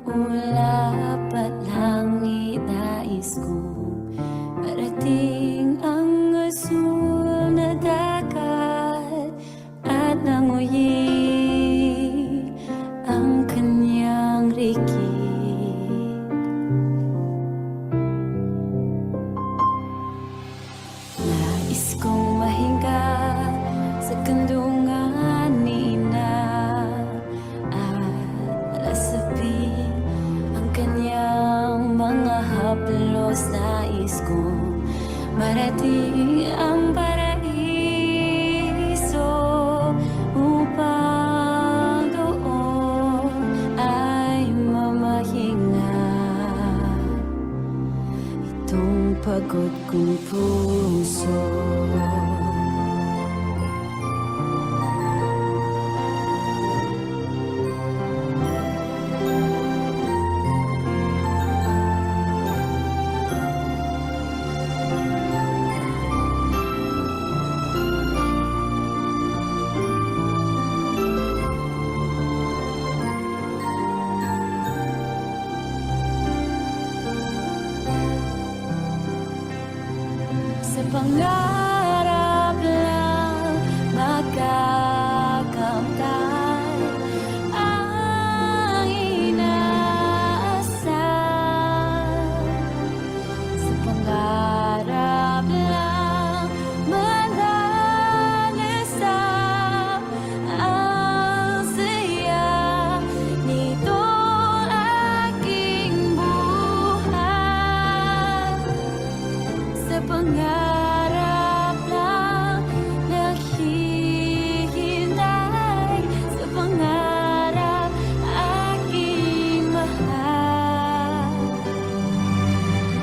ulap at langit, nais kong marating ang asul na dagat at nanguyi ang kanyang rikik. Nais kong mahinga sa kandungan ni Ina at alasapi ang kanyang mga haplos. Nais kong marating ang paraiso upang doon ay mamahinga itong pagod kong puso. Sa pangarap lang makakamtan ang inaasal. Sa pangarap lang malalasap ang saya nitong aking buhay. Sa pangarap lang naghihintay, sa pangarap aking mahal.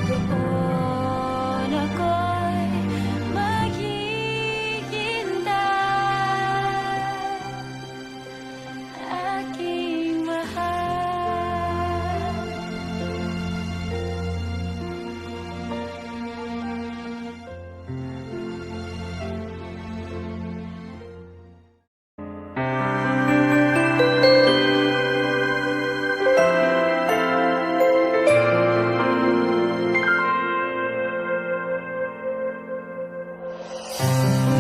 Doon ako'y maghihintay, aking mahal.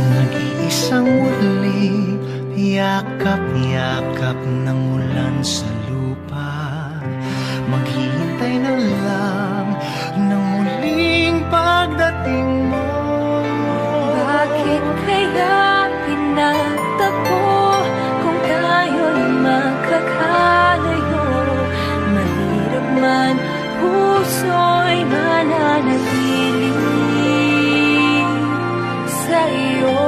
Nag-iisang muli, yakap-yakap ng ulan sa lupa. Maghihintay na lang ng muling pagdating mo. Bakit kaya pinagtagpo kung tayo'y magkakalayo? Mahirap man, puso'y mananatili sa iyo.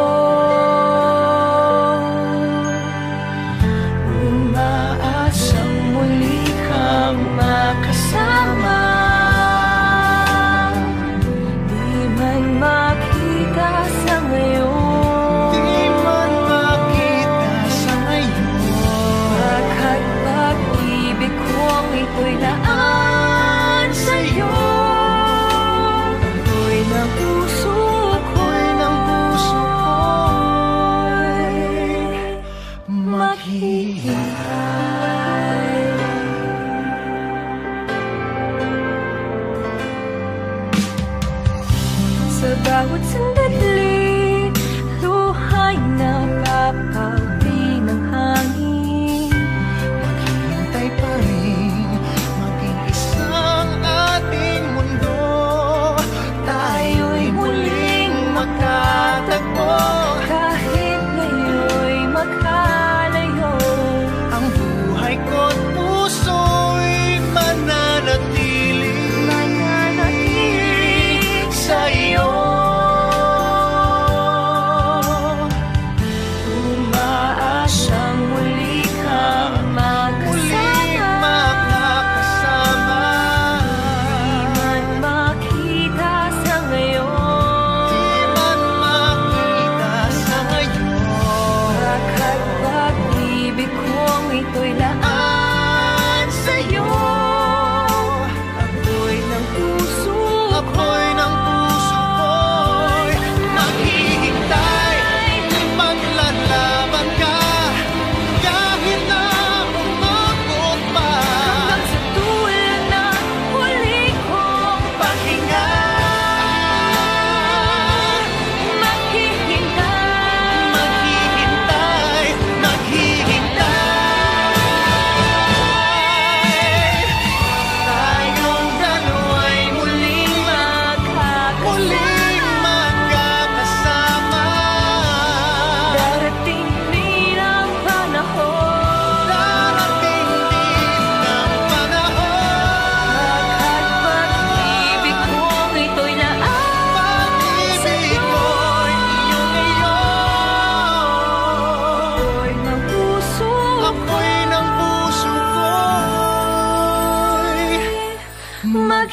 Umaasa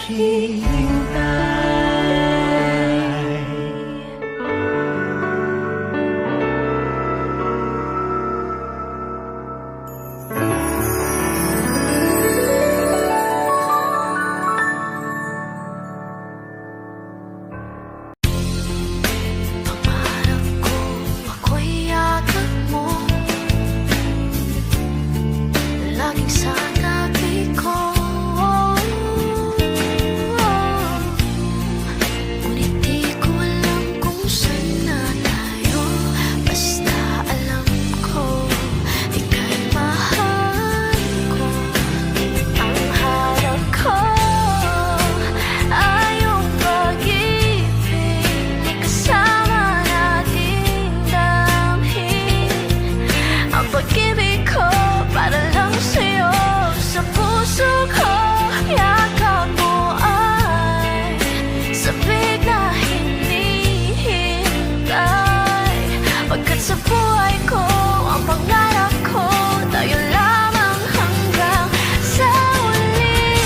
naghihintay. Pangarap ko ako'y yakap mo, laging sa tabi ko. Ngunit di ko alam kung saan na tayo, basta alam ko ika'y mahal ko. Ang harap ko ay iyong pag-ibig, ikasama nating damhin ang pag-ibig ko para lang sa'yo. Sa puso ko, yakap mo ay sabik na hinihintay. Pagkat sa buhay ko, ang pangarap ko, tayo lamang hanggang sa huli.